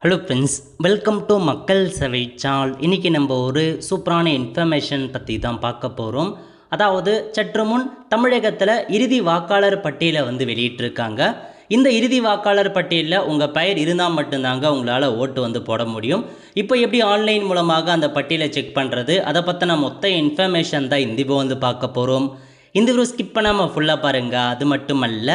Hello friends, welcome to மக்கள் சேவை channel. இன்றைக்கி நம்ம ஒரு சூப்பரான இன்ஃபர்மேஷன் பற்றி தான் பார்க்க போகிறோம். அதாவது சற்று முன் தமிழகத்தில் இறுதி வாக்காளர் பட்டியலை வெளியிட்டிருக்காங்க. இந்த இறுதி வாக்காளர் பட்டியலில் உங்கள் பெயர் இருந்தால் மட்டும்தாங்க உங்களால் ஓட்டு போட முடியும். இப்போ எப்படி ஆன்லைன் மூலமாக அந்த பட்டியலை செக் பண்ணுறது, அதை பற்றின மொத்த இன்ஃபர்மேஷன் தான் இந்த இப்போ பார்க்க போகிறோம். இந்த வீடியோ ஸ்கிப் பண்ணாமல் ஃபுல்லாக பாருங்கள். அது மட்டுமல்ல,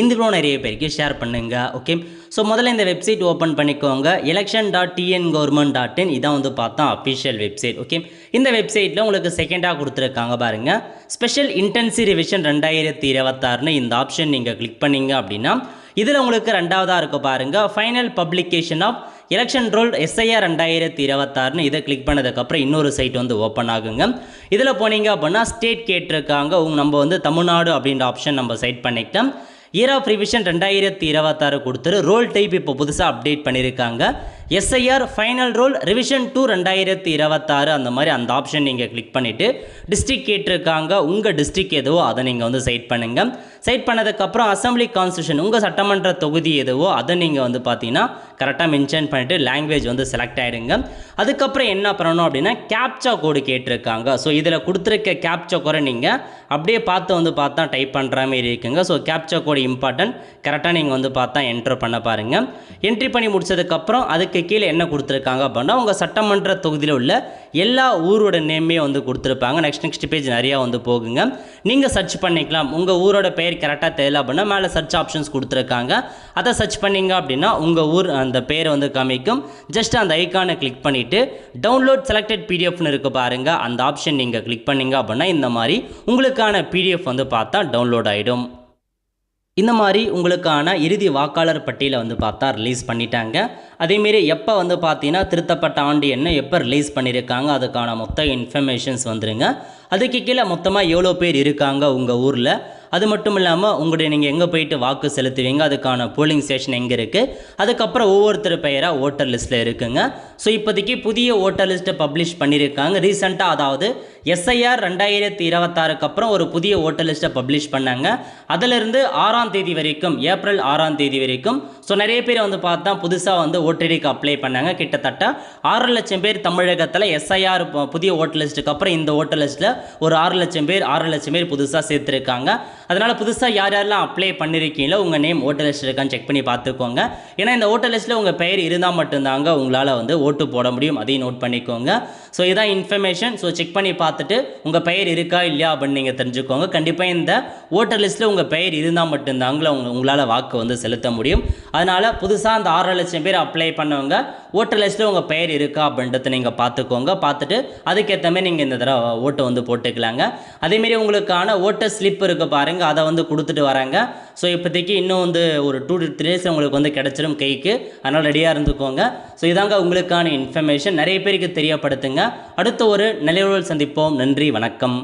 இந்த வீடியோ நிறைய பேருக்கு ஷேர் பண்ணுங்க. ஓகே, ஸோ முதல்ல இந்த வெப்சைட் ஓப்பன் பண்ணிக்கோங்க. election.tngovernment.in இதான் பார்த்தா அஃபிஷியல் வெப்சைட். ஓகே, இந்த வெப்சைட்டில் உங்களுக்கு செகண்டாக கொடுத்துருக்காங்க பாருங்கள், ஸ்பெஷல் இன்டென்சிவ் ரிவிஷன் 2026ன்னு இந்த ஆப்ஷன் நீங்கள் கிளிக் பண்ணிங்க அப்படின்னா இதில் உங்களுக்கு ரெண்டாவதாக இருக்க பாருங்கள், final publication of election roll SIR 2026ன்னு இதை கிளிக் பண்ணதுக்கப்புறம் இன்னொரு சைட் ஓப்பன் ஆகுங்க. இதில் போனீங்க அப்படின்னா ஸ்டேட் கேட்டிருக்காங்க. நம்ம தமிழ்நாடு அப்படின்ற ஆப்ஷன் நம்ம செட் பண்ணிக்கிட்டோம். இயர் ஆஃப் ரிவிஷன் 2026 கொடுத்துரு. ரோல் டைப் இப்போ புதுசாக அப்டேட் பண்ணியிருக்காங்க. எஸ்ஐஆர் ஃபைனல் ரோல் ரிவிஷன் 2 2026 அந்த மாதிரி அந்த ஆப்ஷன் நீங்கள் கிளிக் பண்ணிவிட்டு டிஸ்ட்ரிக்ட் கேட்டிருக்காங்க. உங்கள் டிஸ்ட்ரிக்ட் எதுவோ அதை நீங்கள் செட் பண்ணுங்கள். செட் பண்ணதுக்கப்புறம் அசம்பிளி கான்ஸ்டியூஷன் உங்கள் சட்டமன்ற தொகுதி எதுவோ அதை நீங்கள் பார்த்தீங்கன்னா கரெக்டாக மென்ஷன் பண்ணிவிட்டு லாங்குவேஜ் செலக்ட் ஆகிடுங்க. அதுக்கப்புறம் என்ன பண்ணணும் அப்படின்னா கேப்சா கோடு கேட்டிருக்காங்க. ஸோ இதில் கொடுத்துருக்க கேப்சா கோடை நீங்கள் அப்படியே பார்த்து பார்த்தா டைப் பண்ணுற மாதிரி இருக்குங்க. ஸோ கேப்சா கோடு இம்பார்ட்டன்ட், கரெக்டாக நீங்கள் பார்த்தா என்ட்ரு பண்ண பாருங்கள். என்ட்ரி பண்ணி முடிச்சதுக்கப்புறம் அதுக்கு கீழே என்ன கொடுத்துருக்காங்க அப்படின்னா உங்கள் சட்டமன்ற தொகுதியில் உள்ள எல்லா ஊரோட நேமே கொடுத்துருப்பாங்க. நெக்ஸ்ட் பேஜ் நிறையா போகுங்க. நீங்கள் சர்ச் பண்ணிக்கலாம். உங்கள் ஊரோட பெயர் கரெக்டாக தெரியல அப்படின்னா மேலே சர்ச் ஆப்ஷன்ஸ் கொடுத்துருக்காங்க. அதை சர்ச் பண்ணிங்க அப்படின்னா உங்கள் ஊர் அந்த பேர் காமிக்கும். ஜஸ்ட் அந்த ஐக்கானை கிளிக் பண்ணிவிட்டு டவுன்லோட் செலக்டட் பிடிஎஃப்னு இருக்குது பாருங்கள், அந்த ஆப்ஷன் நீங்கள் கிளிக் பண்ணிங்க அப்படின்னா இந்த மாதிரி உங்களுக்கான பிடிஎஃப் பார்த்தா டவுன்லோட் ஆகிடும். இந்த மாதிரி உங்களுக்கான இறுதி வாக்காளர் பட்டியலை பார்த்தா ரிலீஸ் பண்ணிட்டாங்க. அதேமாரி எப்போ பார்த்தீங்கன்னா திருத்தப்பட்ட ஆண்டு என்ன எப்போ ரிலீஸ் பண்ணியிருக்காங்க அதுக்கான மொத்த இன்ஃபர்மேஷன்ஸ் வந்துருங்க. அதுக்கு கீழே மொத்தமாக எவ்வளோ பேர் இருக்காங்க உங்கள் ஊரில், அது மட்டும் இல்லாமல் உங்களுடைய நீங்கள் எங்கே போயிட்டு வாக்கு செலுத்துவீங்க, அதுக்கான போலிங் ஸ்டேஷன் எங்கே இருக்குது, அதுக்கப்புறம் ஒவ்வொருத்தர் பெயராக ஓட்டர் லிஸ்ட்டில் இருக்குங்க. ஸோ இப்போதைக்கு புதிய ஓட்டர் லிஸ்ட்டை பப்ளிஷ் பண்ணியிருக்காங்க ரீசெண்டாக. அதாவது எஸ்ஐஆர் 2026க்கு அப்புறம் ஒரு புதிய ஓட்டர் லிஸ்ட்டை பப்ளிஷ் பண்ணாங்க. அதிலிருந்து 6ஆம் தேதி வரைக்கும், ஏப்ரல் 6ஆம் தேதி வரைக்கும் ஸோ நிறைய பேர் பார்த்தா புதுசாக ஓட்டருக்கு அப்ளை பண்ணாங்க. கிட்டத்தட்ட 6 லட்சம் பேர் தமிழகத்தில் எஸ்ஐஆர் புதிய ஓட்டர் லிஸ்ட்டுக்கு அப்புறம் இந்த ஓட்டர் லிஸ்ட்டில் ஒரு 6 லட்சம் பேர் புதுசாக சேர்த்துருக்காங்க. அதனால் புதுசாக யார் யாரெல்லாம் அப்ளை பண்ணியிருக்கீங்களோ உங்கள் நேம் ஓட்டர் லிஸ்ட் இருக்கான்னு செக் பண்ணி பார்த்துக்கோங்க. ஏன்னா இந்த ஓட்டர் லிஸ்ட்டில் உங்கள் பெயர் இருந்தால் மட்டும்தாங்க உங்களால் ஓட்டு போட முடியும். அதையும் நோட் பண்ணிக்கோங்க. ஸோ இதான் இன்ஃபர்மேஷன். ஸோ செக் பண்ணி பார்த்துட்டு உங்கள் பெயர் இருக்கா இல்லையா அப்படின்னு நீங்கள் தெரிஞ்சுக்கோங்க. கண்டிப்பாக இந்த ஓட்டர் லிஸ்ட்டில் உங்கள் பெயர் இருந்தால் மட்டும்தாங்கள உங்களால் வாக்கு செலுத்த முடியும். அதனால் புதுசாக அந்த 6 லட்சம் பேர் அப்ளை பண்ணவங்க ஓட்டர் லிஸ்ட்டில் உங்கள் பெயர் இருக்கா அப்படின்றத நீங்கள் பார்த்துக்கோங்க. பார்த்துட்டு அதுக்கேற்ற மாதிரி நீங்கள் இந்த தடவை ஓட்டு போட்டுக்கலாங்க. அதேமாரி உங்களுக்கான ஓட்டர் ஸ்லிப் இருக்க பாருங்கள், அதை கொடுத்துட்டு வராங்க. ஸோ இப்போதைக்கு இன்னும் ஒரு 2 to 3 days உங்களுக்கு கிடச்சிரும் கைக்கு. அதனால் ரெடியாக இருந்துக்கோங்க. ஸோ இதாங்க உங்களுக்கான இன்ஃபர்மேஷன். நிறைய பேருக்கு தெரியப்படுத்துங்க. அடுத்த ஒரு நிலையுடன் சந்திப்போம். நன்றி, வணக்கம்.